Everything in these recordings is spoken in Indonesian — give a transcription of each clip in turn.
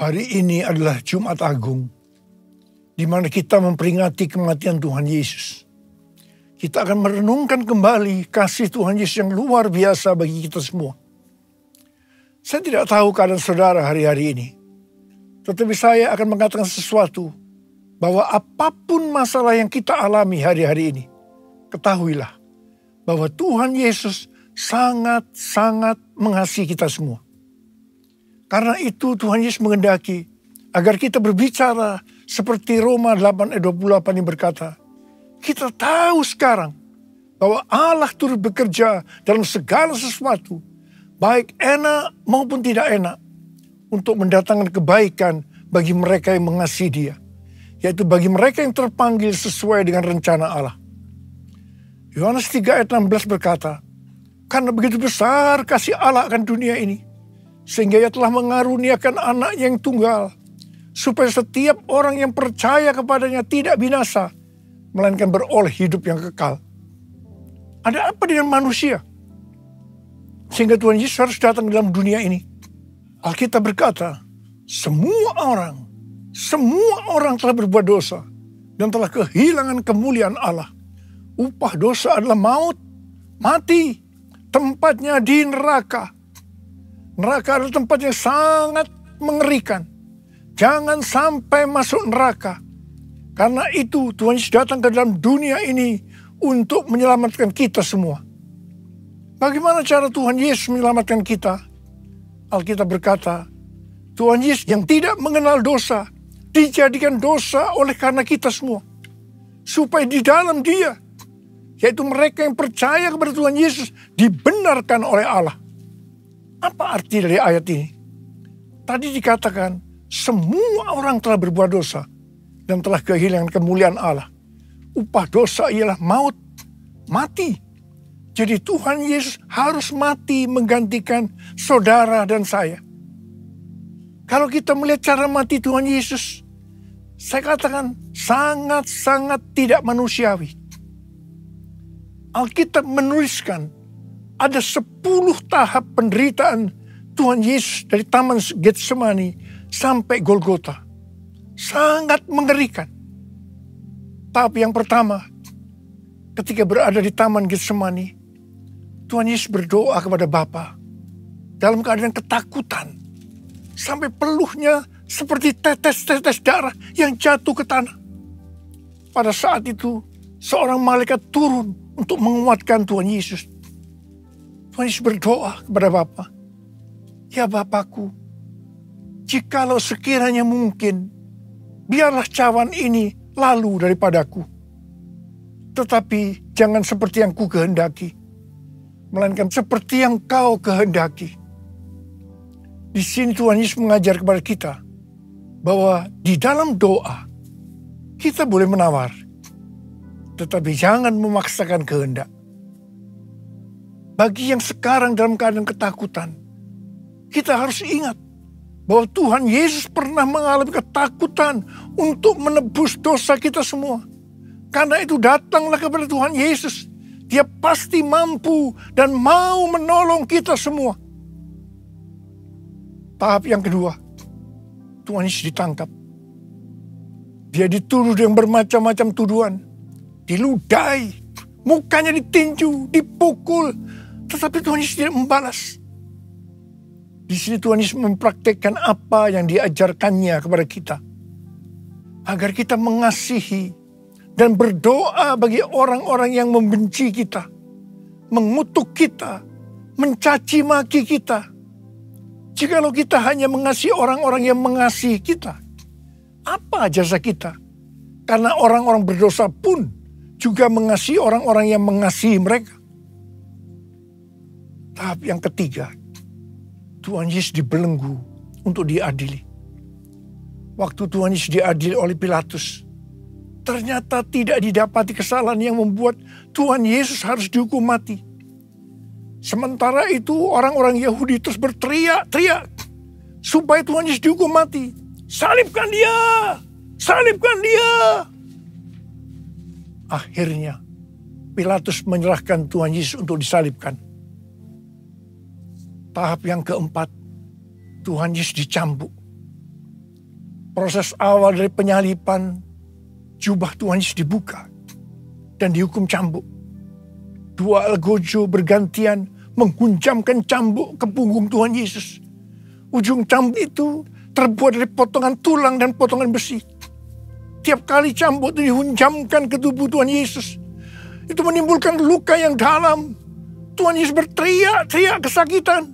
Hari ini adalah Jumat Agung, di mana kita memperingati kematian Tuhan Yesus. Kita akan merenungkan kembali kasih Tuhan Yesus yang luar biasa bagi kita semua. Saya tidak tahu keadaan saudara hari-hari ini, tetapi saya akan mengatakan sesuatu, bahwa apapun masalah yang kita alami hari-hari ini, ketahuilah bahwa Tuhan Yesus sangat-sangat mengasihi kita semua. Karena itu Tuhan Yesus menghendaki agar kita berbicara seperti Roma 8 ayat 28 yang berkata, kita tahu sekarang bahwa Allah turut bekerja dalam segala sesuatu, baik enak maupun tidak enak, untuk mendatangkan kebaikan bagi mereka yang mengasihi Dia, yaitu bagi mereka yang terpanggil sesuai dengan rencana Allah. Yohanes 3 ayat 16 berkata, karena begitu besar kasih Allah akan dunia ini, sehingga Ia telah mengaruniakan anak yang tunggal, supaya setiap orang yang percaya kepadanya tidak binasa, melainkan beroleh hidup yang kekal. Ada apa dengan manusia sehingga Tuhan Yesus harus datang dalam dunia ini? Alkitab berkata, semua orang telah berbuat dosa dan telah kehilangan kemuliaan Allah. Upah dosa adalah maut, mati, tempatnya di neraka. Neraka adalah tempat yang sangat mengerikan. Jangan sampai masuk neraka. Karena itu Tuhan Yesus datang ke dalam dunia ini untuk menyelamatkan kita semua. Bagaimana cara Tuhan Yesus menyelamatkan kita? Alkitab berkata, Tuhan Yesus yang tidak mengenal dosa, dijadikan dosa oleh karena kita semua. Supaya di dalam Dia, yaitu mereka yang percaya kepada Tuhan Yesus, dibenarkan oleh Allah. Apa arti dari ayat ini? Tadi dikatakan, semua orang telah berbuat dosa dan telah kehilangan kemuliaan Allah. Upah dosa ialah maut, mati. Jadi Tuhan Yesus harus mati menggantikan saudara dan saya. Kalau kita melihat cara mati Tuhan Yesus, saya katakan sangat-sangat tidak manusiawi. Alkitab menuliskan ada 10 tahap penderitaan Tuhan Yesus dari Taman Getsemani sampai Golgota. Sangat mengerikan. Tahap yang pertama, ketika berada di Taman Getsemani, Tuhan Yesus berdoa kepada Bapa dalam keadaan ketakutan. Sampai peluhnya seperti tetes-tetes darah yang jatuh ke tanah. Pada saat itu, seorang malaikat turun untuk menguatkan Tuhan Yesus. Tuhan Yesus berdoa kepada Bapa, ya Bapakku, jikalau sekiranya mungkin, biarlah cawan ini lalu daripadaku. Tetapi jangan seperti yang ku kehendaki, melainkan seperti yang kau kehendaki. Di sini Tuhan Yesus mengajar kepada kita bahwa di dalam doa kita boleh menawar, tetapi jangan memaksakan kehendak. Bagi yang sekarang dalam keadaan ketakutan, kita harus ingat bahwa Tuhan Yesus pernah mengalami ketakutan untuk menebus dosa kita semua. Karena itu datanglah kepada Tuhan Yesus. Dia pasti mampu dan mau menolong kita semua. Tahap yang kedua, Tuhan Yesus ditangkap. Dia dituduh dengan bermacam-macam tuduhan. Diludahi, mukanya ditinju, dipukul. Tetapi Tuhan Yesus tidak membalas. Di sini Tuhan Yesus mempraktikkan apa yang diajarkannya kepada kita. Agar kita mengasihi dan berdoa bagi orang-orang yang membenci kita. Mengutuk kita, mencaci maki kita. Jikalau kita hanya mengasihi orang-orang yang mengasihi kita, apa jasa kita? Karena orang-orang berdosa pun juga mengasihi orang-orang yang mengasihi mereka. Tahap yang ketiga, Tuhan Yesus dibelenggu untuk diadili. Waktu Tuhan Yesus diadili oleh Pilatus, ternyata tidak didapati kesalahan yang membuat Tuhan Yesus harus dihukum mati. Sementara itu orang-orang Yahudi terus berteriak-teriak supaya Tuhan Yesus dihukum mati. Salibkan dia! Salibkan dia! Akhirnya Pilatus menyerahkan Tuhan Yesus untuk disalibkan. Tahap yang keempat, Tuhan Yesus dicambuk. Proses awal dari penyalipan, jubah Tuhan Yesus dibuka dan dihukum cambuk. Dua algojo bergantian menghunjamkan cambuk ke punggung Tuhan Yesus. Ujung cambuk itu terbuat dari potongan tulang dan potongan besi. Tiap kali cambuk itu dihunjamkan ke tubuh Tuhan Yesus, itu menimbulkan luka yang dalam. Tuhan Yesus berteriak-teriak kesakitan.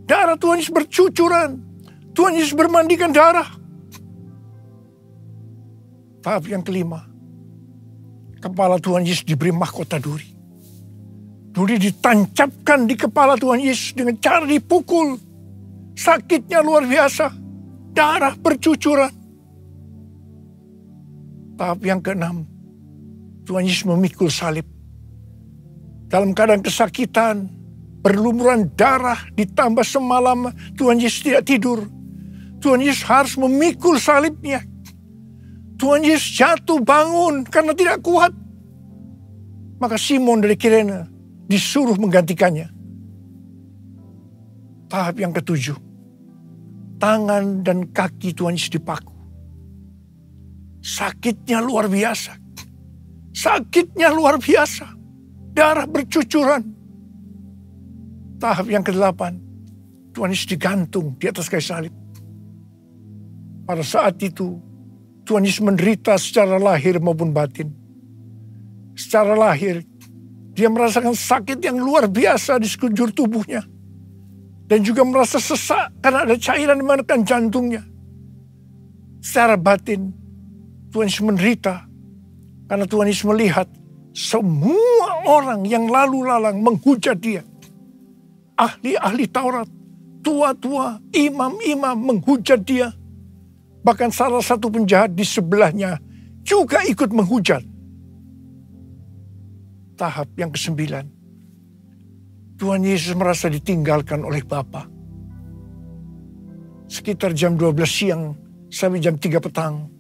Darah Tuhan Yesus bercucuran. Tuhan Yesus bermandikan darah. Tahap yang kelima, kepala Tuhan Yesus diberi mahkota duri. Duri ditancapkan di kepala Tuhan Yesus dengan cara dipukul. Sakitnya luar biasa. Darah bercucuran. Tahap yang keenam, Tuhan Yesus memikul salib. Dalam keadaan kesakitan, berlumuran darah, ditambah semalam Tuhan Yesus tidak tidur. Tuhan Yesus harus memikul salibnya. Tuhan Yesus jatuh bangun karena tidak kuat. Maka Simon dari Kirene disuruh menggantikannya. Tahap yang ketujuh, tangan dan kaki Tuhan Yesus dipaku. Sakitnya luar biasa. Sakitnya luar biasa. Darah bercucuran. Tahap yang ke-8, Tuhan Yesus digantung di atas kayu salib. Pada saat itu, Tuhan Yesus menderita secara lahir maupun batin. Secara lahir, dia merasakan sakit yang luar biasa di sekujur tubuhnya. Dan juga merasa sesak karena ada cairan di menekan jantungnya. Secara batin, Tuhan Yesus menderita karena Tuhan Yesus melihat semua orang yang lalu lalang menghujat dia. Ahli-ahli Taurat, tua-tua, imam-imam menghujat dia. Bahkan salah satu penjahat di sebelahnya juga ikut menghujat. Tahap yang ke-9, Tuhan Yesus merasa ditinggalkan oleh Bapa. Sekitar jam 12 siang sampai jam 3 petang,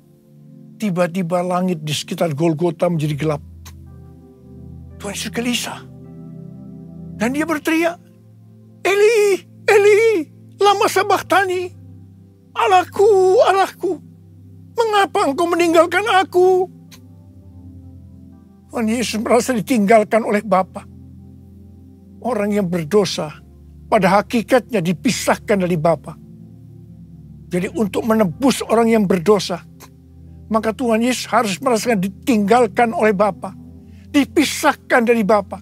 tiba-tiba langit di sekitar Golgota menjadi gelap. Tuhan Yesus gelisah. Dan dia berteriak, Eli, Eli, lama sabachthani. Allahku, Allahku, mengapa engkau meninggalkan aku? Tuhan Yesus merasa ditinggalkan oleh Bapa. Orang yang berdosa pada hakikatnya dipisahkan dari Bapa. Jadi untuk menebus orang yang berdosa, maka Tuhan Yesus harus merasakan ditinggalkan oleh Bapa. Dipisahkan dari Bapa.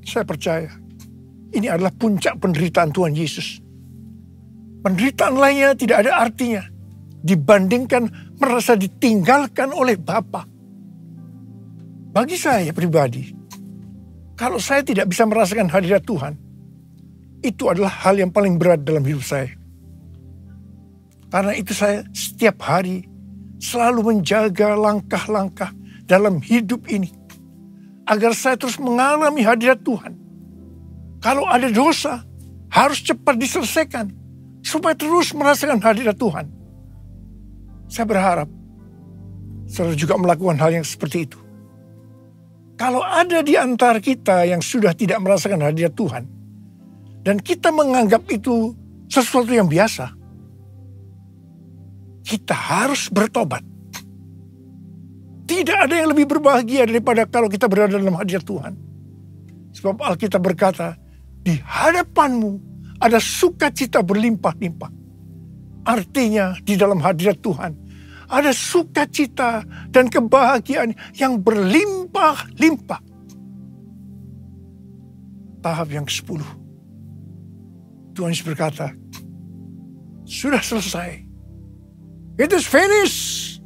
Saya percaya ini adalah puncak penderitaan Tuhan Yesus. Penderitaan lainnya tidak ada artinya dibandingkan merasa ditinggalkan oleh Bapa. Bagi saya pribadi, kalau saya tidak bisa merasakan hadirat Tuhan, itu adalah hal yang paling berat dalam hidup saya. Karena itu saya setiap hari selalu menjaga langkah-langkah dalam hidup ini. Agar saya terus mengalami hadirat Tuhan. Kalau ada dosa, harus cepat diselesaikan. Supaya terus merasakan hadirat Tuhan. Saya berharap saudara juga melakukan hal yang seperti itu. Kalau ada di antara kita yang sudah tidak merasakan hadirat Tuhan, dan kita menganggap itu sesuatu yang biasa, kita harus bertobat. Tidak ada yang lebih berbahagia daripada kalau kita berada dalam hadirat Tuhan. Sebab Alkitab berkata, di hadapanmu ada sukacita berlimpah-limpah. Artinya di dalam hadirat Tuhan ada sukacita dan kebahagiaan yang berlimpah-limpah. Tahap yang ke-10. Tuhan Yesus berkata, sudah selesai. It is finished.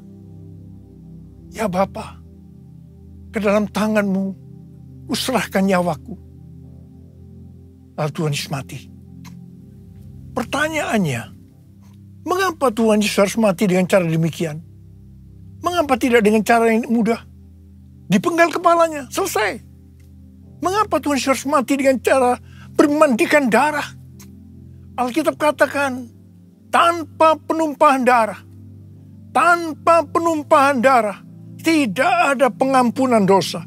Ya Bapa, ke dalam tanganmu kuserahkan nyawaku. Lalu Tuhan Yesus mati. Pertanyaannya, mengapa Tuhan Yesus harus mati dengan cara demikian? Mengapa tidak dengan cara yang mudah? Dipenggal kepalanya, selesai. Mengapa Tuhan Yesus harus mati dengan cara bermandikan darah? Alkitab katakan, tanpa penumpahan darah. Tanpa penumpahan darah, tidak ada pengampunan dosa.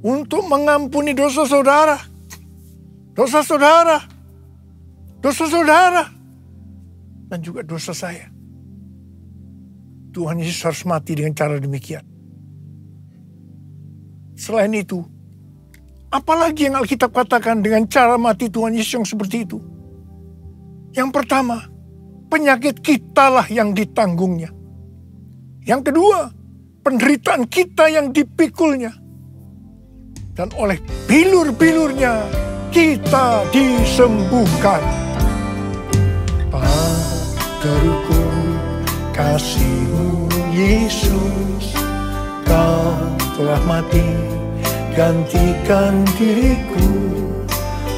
Untuk mengampuni dosa saudara, dan juga dosa saya. Tuhan Yesus harus mati dengan cara demikian. Selain itu, apalagi yang Alkitab katakan dengan cara mati Tuhan Yesus yang seperti itu? Yang pertama, penyakit kitalah yang ditanggungnya. Yang kedua, penderitaan kita yang dipikulnya. Dan oleh bilur-bilurnya kita disembuhkan. Paterku, kasih-Mu Yesus, Kau telah mati gantikan diriku.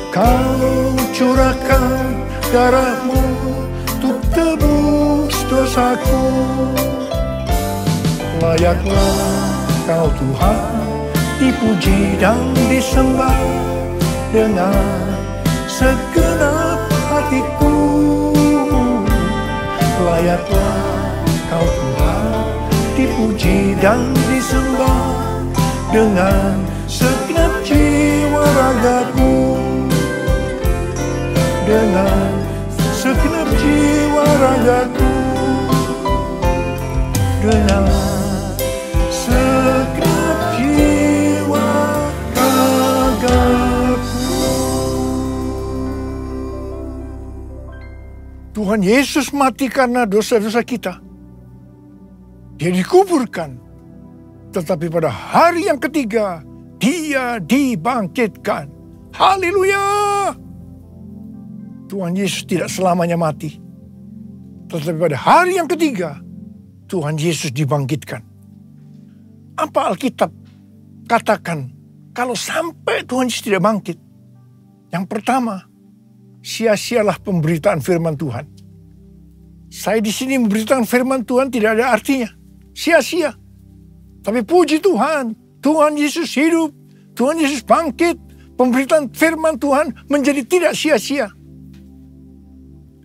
Kau curahkan darah-Mu untuk tebus dosaku. Layaklah Kau Tuhan dipuji dan disembah dengan segenap hatiku. Layaklah Kau Tuhan dipuji dan disembah dengan segenap jiwa ragaku. Dengan segenap jiwa ragaku. Dengan segenap jiwa ragaku. Tuhan Yesus mati karena dosa-dosa kita. Dia dikuburkan. Tetapi pada hari yang ketiga, Dia dibangkitkan. Haleluya! Tuhan Yesus tidak selamanya mati. Tetapi pada hari yang ketiga, Tuhan Yesus dibangkitkan. Apa Alkitab katakan kalau sampai Tuhan Yesus tidak bangkit? Yang pertama, sia-sialah pemberitaan firman Tuhan. Saya di sini memberitakan firman Tuhan tidak ada artinya. Sia-sia. Tapi puji Tuhan, Tuhan Yesus hidup, Tuhan Yesus bangkit, pemberitaan firman Tuhan menjadi tidak sia-sia.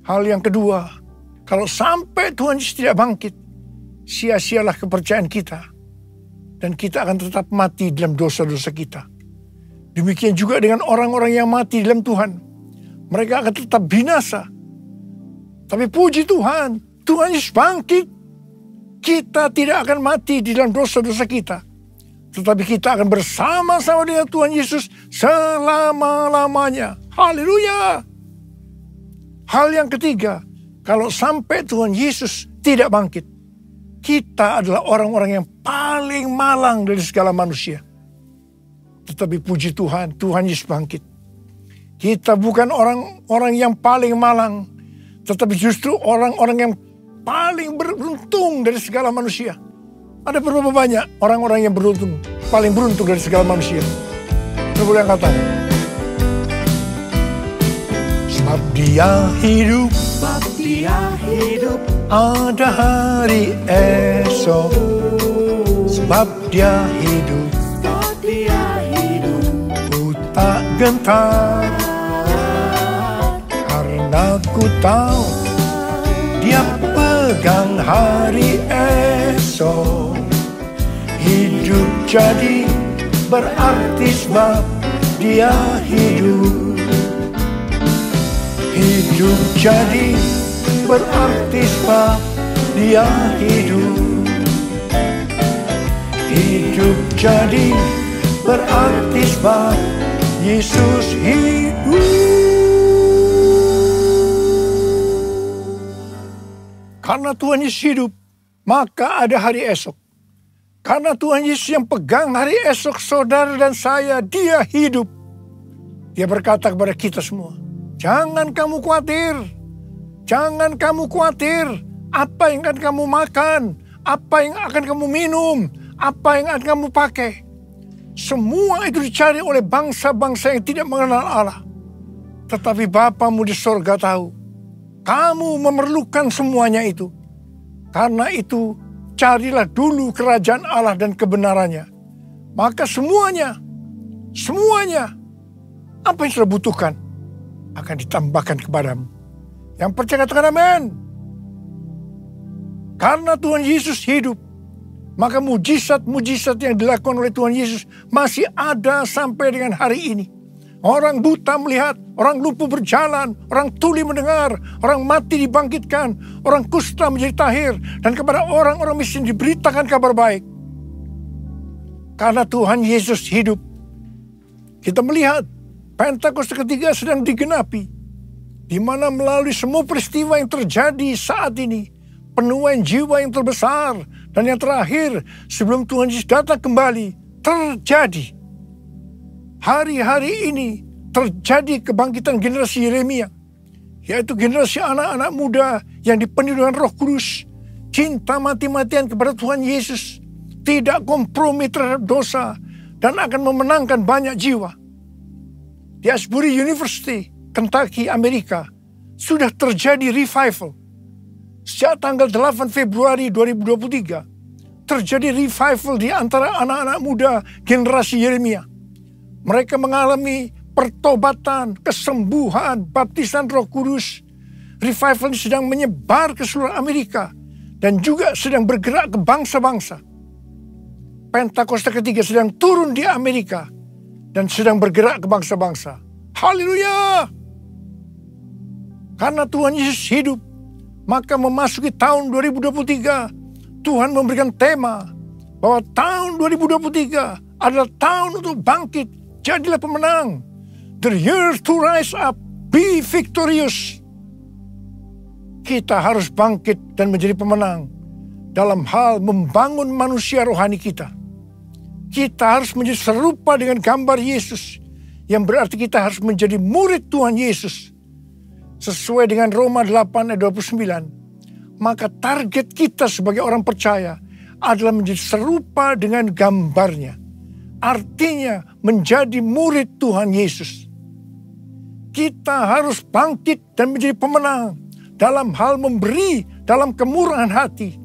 Hal yang kedua, kalau sampai Tuhan Yesus tidak bangkit, sia-sialah kepercayaan kita. Dan kita akan tetap mati dalam dosa-dosa kita. Demikian juga dengan orang-orang yang mati dalam Tuhan. Mereka akan tetap binasa. Tapi puji Tuhan, Tuhan Yesus bangkit. Kita tidak akan mati di dalam dosa-dosa kita. Tetapi kita akan bersama-sama dengan Tuhan Yesus selama-lamanya. Haleluya! Hal yang ketiga, kalau sampai Tuhan Yesus tidak bangkit, kita adalah orang-orang yang paling malang dari segala manusia. Tetapi puji Tuhan, Tuhan Yesus bangkit. Kita bukan orang-orang yang paling malang, tetapi justru orang-orang yang paling beruntung dari segala manusia. Ada berapa banyak orang-orang yang beruntung, paling beruntung dari segala manusia? Saya boleh angkat tangan. Sebab Dia hidup, ada hari esok. Sebab Dia hidup, ku tak gentar. Karena ku tahu Dia pegang hari esok. Hidup jadi berarti sebab Dia hidup. Hidup jadi berarti sebab Dia hidup. Hidup jadi berarti sebab Yesus hidup. Karena Tuhan Yesus hidup, maka ada hari esok. Karena Tuhan Yesus yang pegang hari esok saudara dan saya, Dia hidup. Dia berkata kepada kita semua, jangan kamu khawatir. Jangan kamu khawatir. Apa yang akan kamu makan? Apa yang akan kamu minum? Apa yang akan kamu pakai? Semua itu dicari oleh bangsa-bangsa yang tidak mengenal Allah. Tetapi Bapamu di sorga tahu. Kamu memerlukan semuanya itu. Karena itu, carilah dulu kerajaan Allah dan kebenarannya. Maka semuanya, apa yang sudah butuhkan, akan ditambahkan kepadamu. Yang percaya katakan amin. Karena Tuhan Yesus hidup, maka mujizat-mujizat yang dilakukan oleh Tuhan Yesus masih ada sampai dengan hari ini. Orang buta melihat, orang lumpuh berjalan, orang tuli mendengar, orang mati dibangkitkan, orang kusta menjadi tahir, dan kepada orang-orang miskin diberitakan kabar baik. Karena Tuhan Yesus hidup, kita melihat Pentakosta ketiga sedang digenapi, di mana melalui semua peristiwa yang terjadi saat ini, penuaian jiwa yang terbesar dan yang terakhir sebelum Tuhan Yesus datang kembali terjadi. Hari-hari ini terjadi kebangkitan generasi Yeremia, yaitu generasi anak-anak muda yang dipenuhi dengan Roh Kudus, cinta mati-matian kepada Tuhan Yesus, tidak kompromi terhadap dosa, dan akan memenangkan banyak jiwa. Di Asbury University, Kentucky, Amerika, sudah terjadi revival. Sejak tanggal 8 Februari 2023, terjadi revival di antara anak-anak muda generasi Yeremia. Mereka mengalami pertobatan, kesembuhan, baptisan Roh Kudus. Revival ini sedang menyebar ke seluruh Amerika dan juga sedang bergerak ke bangsa-bangsa. Pentakosta ketiga sedang turun di Amerika dan sedang bergerak ke bangsa-bangsa. Haleluya! Karena Tuhan Yesus hidup, maka memasuki tahun 2023, Tuhan memberikan tema bahwa tahun 2023 adalah tahun untuk bangkit. Jadilah pemenang. The year to rise up, be victorious. Kita harus bangkit dan menjadi pemenang dalam hal membangun manusia rohani kita. Kita harus menjadi serupa dengan gambar Yesus, yang berarti kita harus menjadi murid Tuhan Yesus. Sesuai dengan Roma 8 ayat 29, maka target kita sebagai orang percaya adalah menjadi serupa dengan gambarnya. Artinya menjadi murid Tuhan Yesus. Kita harus bangkit dan menjadi pemenang dalam hal memberi, dalam kemurahan hati,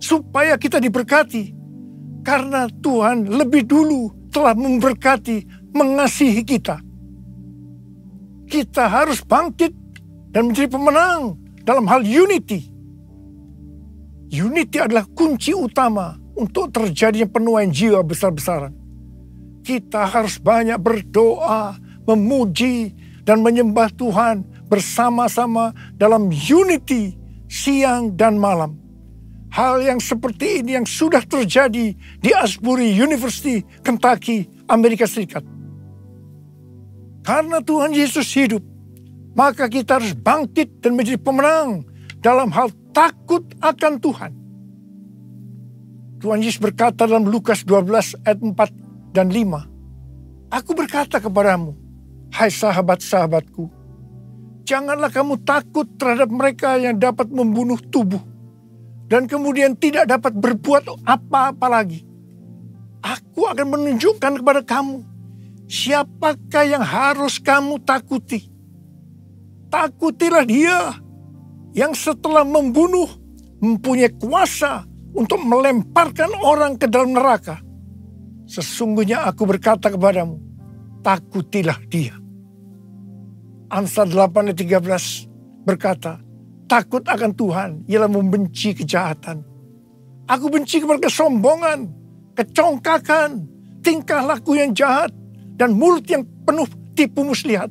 supaya kita diberkati. Karena Tuhan lebih dulu telah memberkati, mengasihi kita. Kita harus bangkit dan menjadi pemenang dalam hal unity. Unity adalah kunci utama untuk terjadinya penuaian jiwa besar-besaran. Kita harus banyak berdoa, memuji, dan menyembah Tuhan bersama-sama dalam unity siang dan malam. Hal yang seperti ini yang sudah terjadi di Asbury University, Kentucky, Amerika Serikat. Karena Tuhan Yesus hidup, maka kita harus bangkit dan menjadi pemenang dalam hal takut akan Tuhan. Tuhan Yesus berkata dalam Lukas 12 ayat 4 dan 5. Aku berkata kepadamu, hai sahabat-sahabatku, janganlah kamu takut terhadap mereka yang dapat membunuh tubuh dan kemudian tidak dapat berbuat apa-apa lagi. Aku akan menunjukkan kepada kamu siapakah yang harus kamu takuti. Takutilah Dia yang setelah membunuh mempunyai kuasa untuk melemparkan orang ke dalam neraka. Sesungguhnya aku berkata kepadamu, takutilah Dia. Amsal 8 ayat 13 berkata, takut akan Tuhan ialah membenci kejahatan. Aku benci kepada kesombongan, kecongkakan, tingkah laku yang jahat, dan mulut yang penuh tipu muslihat.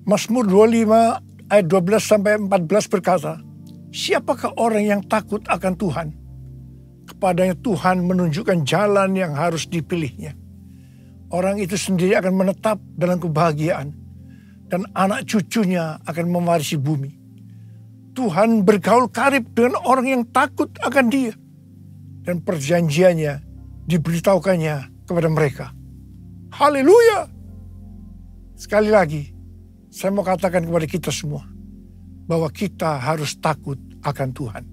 Mazmur 25 ayat 12 sampai 14 berkata, siapakah orang yang takut akan Tuhan? Kepadanya Tuhan menunjukkan jalan yang harus dipilihnya. Orang itu sendiri akan menetap dalam kebahagiaan, dan anak cucunya akan mewarisi bumi. Tuhan bergaul karib dengan orang yang takut akan Dia, dan perjanjiannya diberitahukannya kepada mereka. Haleluya! Sekali lagi, saya mau katakan kepada kita semua, bahwa kita harus takut akan Tuhan.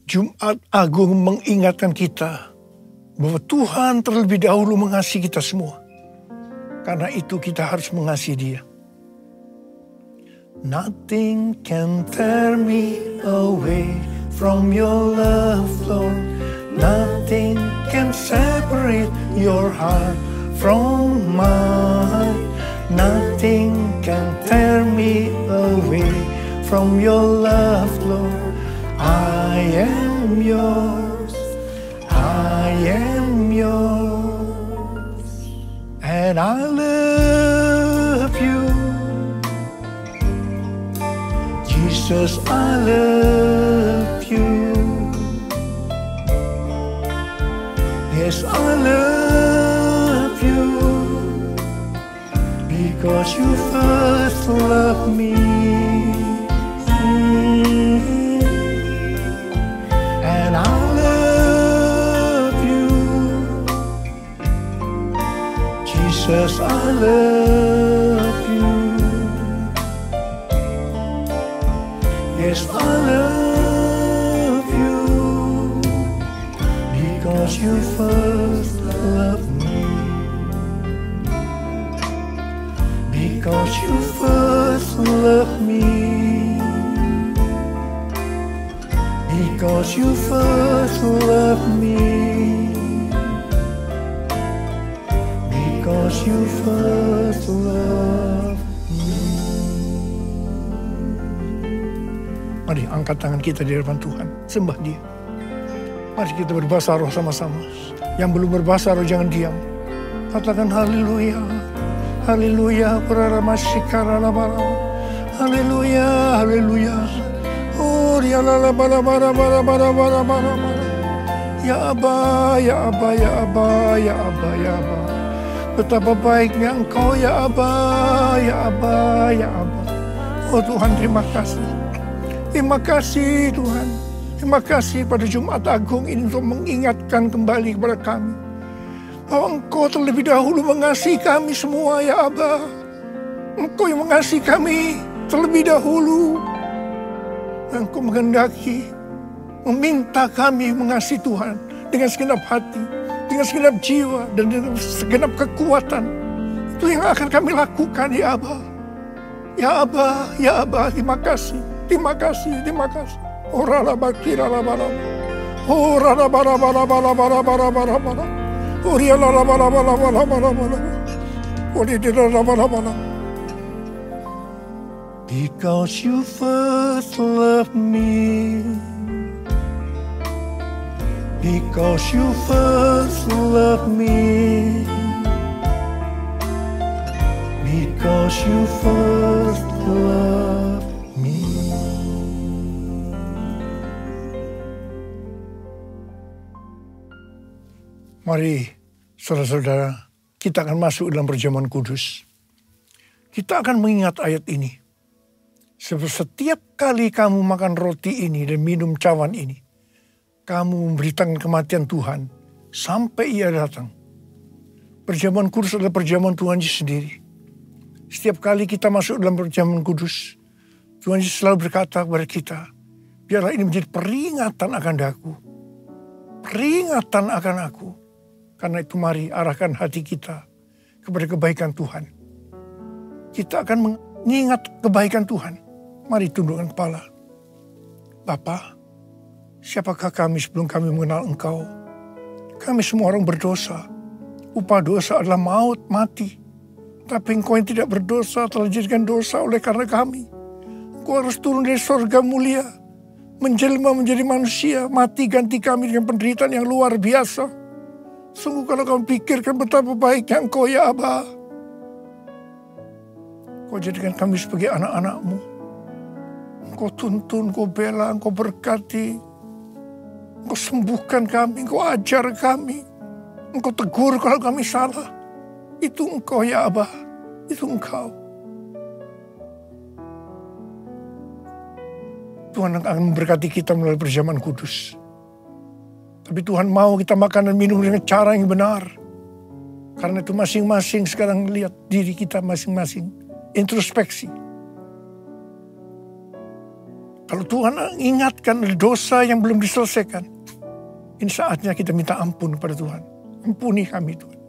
Jumat Agung mengingatkan kita bahwa Tuhan terlebih dahulu mengasihi kita semua. Karena itu kita harus mengasihi Dia. Nothing can tear me away from your love, Lord. Nothing can separate your heart from mine. Nothing can tear me away from your love, Lord. I am yours, I am yours, and I love Jesus, I love you. Yes, I love you, because you first loved me. And I love you, Jesus, I love you. Yes, I love you, because you first loved me. Because you first loved me. Because you first loved me. Because you first loved me. Mari angkat tangan kita di hadapan Tuhan, sembah Dia. Mari kita berbahasa roh sama-sama. Yang belum berbahasa roh jangan diam. Katakan haleluya. Haleluya. Haleluya. Haleluya. Oh, ya la bara bara bara bara bara bara. Ya Aba, ya Aba, ya Aba, ya Aba, ya Aba. Betapa baiknya Engkau, ya Aba, ya Aba, ya Aba. Oh Tuhan, terima kasih. Terima kasih Tuhan. Terima kasih pada Jumat Agung ini untuk mengingatkan kembali kepada kami bahwa Engkau terlebih dahulu mengasihi kami semua, ya Aba. Engkau yang mengasihi kami terlebih dahulu. Engkau menghendaki, meminta kami mengasihi Tuhan dengan segenap hati, dengan segenap jiwa, dan dengan segenap kekuatan. Itu yang akan kami lakukan, ya Aba. Ya Aba, ya Aba, terima kasih. Terima kasih, terima kasih. Ora la bakira la bara. Ora la bara bara bara bara bara bara bara. Ora la bara bara bara bara bara. Ora la bara bara. Because you first loved me. Because you first loved me. Because you first loved me. Mari, saudara-saudara, kita akan masuk dalam perjamuan kudus. Kita akan mengingat ayat ini. Setiap kali kamu makan roti ini dan minum cawan ini, kamu memberitakan kematian Tuhan sampai Ia datang. Perjamuan kudus adalah perjamuan Tuhan Yesus sendiri. Setiap kali kita masuk dalam perjamuan kudus, Tuhan Yesus selalu berkata kepada kita, biarlah ini menjadi peringatan akan aku. Peringatan akan aku. Karena itu mari arahkan hati kita kepada kebaikan Tuhan. Kita akan mengingat kebaikan Tuhan. Mari tundukkan kepala. Bapa, siapakah kami sebelum kami mengenal Engkau? Kami semua orang berdosa. Upah dosa adalah maut, mati. Tapi Engkau yang tidak berdosa telah dijadikan dosa oleh karena kami. Engkau harus turun dari surga mulia, menjelma menjadi manusia, mati ganti kami dengan penderitaan yang luar biasa. Sungguh kalau kamu pikirkan betapa baiknya Engkau, ya Aba. Kau jadikan kami sebagai anak-anak-Mu. Engkau tuntun, Engkau bela, Engkau berkati. Engkau sembuhkan kami, Engkau ajar kami. Engkau tegur kalau kami salah. Itu Engkau, ya Aba. Itu Engkau. Tuhan akan memberkati kita melalui perjamuan kudus. Tapi Tuhan mau kita makan dan minum dengan cara yang benar. Karena itu masing-masing sekarang lihat diri kita masing-masing. Introspeksi. Kalau Tuhan ingatkan dosa yang belum diselesaikan, ini saatnya kita minta ampun kepada Tuhan. Ampuni kami Tuhan.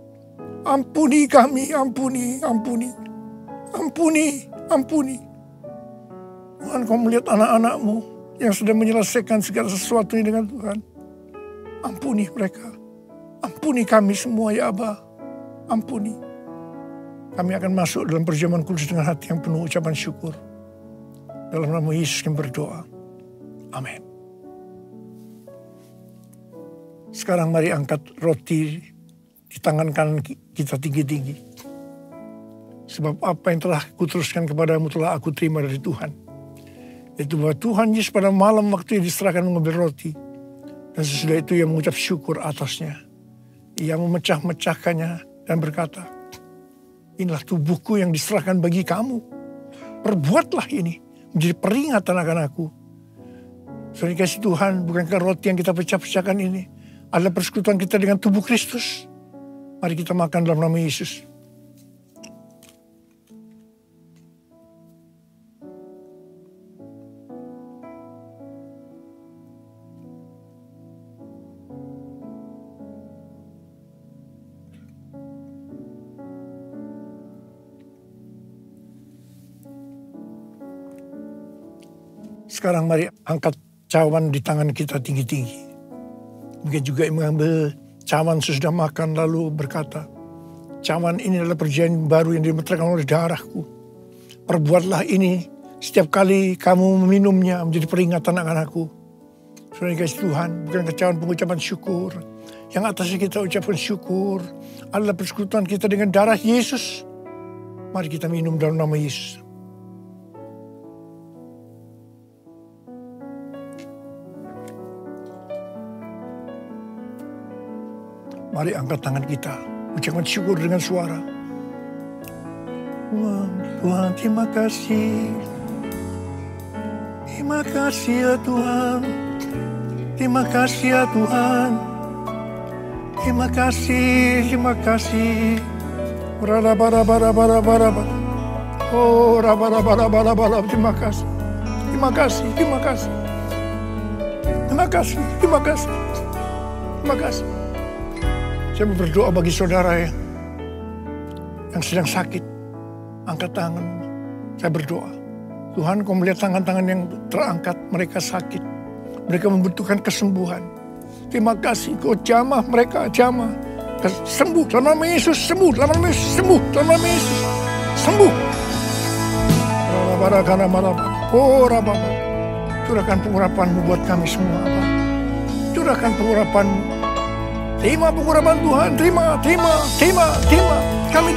Ampuni kami, ampuni, ampuni. Ampuni, ampuni. Tuhan, Kau melihat anak-anak-Mu yang sedang menyelesaikan segala sesuatu dengan Tuhan. Ampuni mereka. Ampuni kami semua, ya Aba. Ampuni. Kami akan masuk dalam perjamuan kudus dengan hati yang penuh ucapan syukur. Dalam nama Yesus kami berdoa. Amin. Sekarang mari angkat roti di tangan kanan kita tinggi-tinggi. Sebab apa yang telah kuteruskan kepadamu telah aku terima dari Tuhan. Itu bahwa Tuhan Yesus pada malam waktu diserahkan mengambil roti. Dan sesudah itu ia mengucap syukur atasnya. Ia memecah-mecahkannya dan berkata, inilah tubuhku yang diserahkan bagi kamu. Perbuatlah ini menjadi peringatan akan aku. Saudara kasih Tuhan, bukankah roti yang kita pecah-pecahkan ini adalah persekutuan kita dengan tubuh Kristus? Mari kita makan dalam nama Yesus. Sekarang mari angkat cawan di tangan kita tinggi-tinggi. Mungkin juga mengambil cawan sesudah makan lalu berkata, cawan ini adalah perjanjian baru yang dimeteraikan oleh darahku. Perbuatlah ini setiap kali kamu meminumnya menjadi peringatan akan aku. Saudara kasih Tuhan, bukan cawan pengucapan syukur. Yang atasnya kita ucapkan syukur adalah persekutuan kita dengan darah Yesus. Mari kita minum dalam nama Yesus. Mari angkat tangan kita, ucapkan syukur dengan suara. Tuhan, terima kasih. Terima kasih ya Tuhan. Terima kasih ya Tuhan. Terima kasih, terima kasih. Oh, terima kasih. Terima kasih, terima kasih. Terima kasih, terima kasih. Terima kasih. Saya berdoa bagi saudara yang sedang sakit. Angkat tangan. Saya berdoa. Tuhan, Kau melihat tangan-tangan yang terangkat. Mereka sakit. Mereka membutuhkan kesembuhan. Terima kasih. Kau jamah mereka. Jamah. Sembuh. Dalam nama Yesus. Sembuh. Dalam nama Yesus. Sembuh. Dalam nama Yesus. Sembuh. Oh, Rababa. Curahkan pengurapan-Mu buat kami semua. Curahkan pengurapan-Mu. Terima pengurapan Tuhan, terima. Kami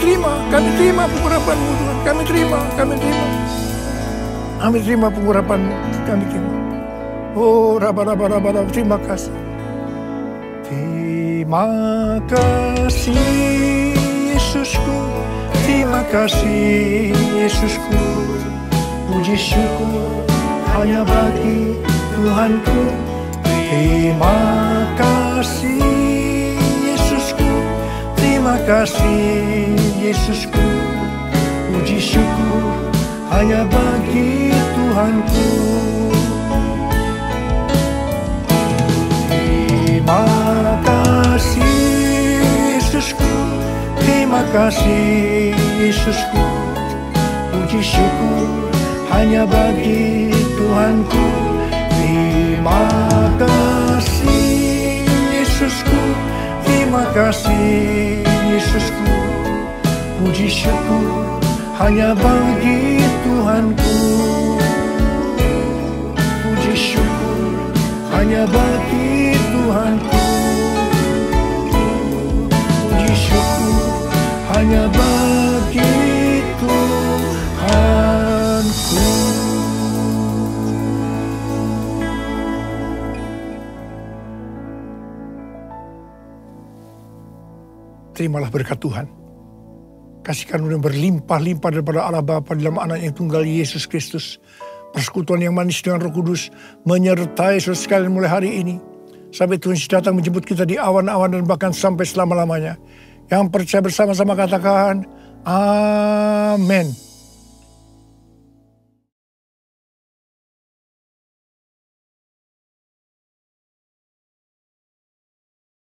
terima pengurapan-Mu Tuhan. Kami terima. Kami terima pengurapan-Mu, kami terima. Oh, raba, terima kasih. Terima kasih Yesusku, terima kasih Yesusku. Puji syukur hanya bagi Tuhanku. Terima kasih terima kasih Yesusku, puji syukur hanya bagi Tuhanku. Terima kasih Yesusku, terima kasih Yesusku, puji syukur hanya bagi Tuhanku. Terima kasih Yesusku, terima kasih Yesusku, puji syukur hanya bagi Tuhanku. Puji syukur hanya bagi Tuhanku. Puji syukur hanya bagi Tuhanku. Terimalah berkat Tuhan. Kasih karunia berlimpah-limpah daripada Allah Bapa dalam anak yang tunggal Yesus Kristus. Persekutuan yang manis dengan Roh Kudus menyertai saudara sekalian mulai hari ini. Sampai Tuhan Yesus datang menjemput kita di awan-awan dan bahkan sampai selama-lamanya. Yang percaya bersama-sama katakan, Amin.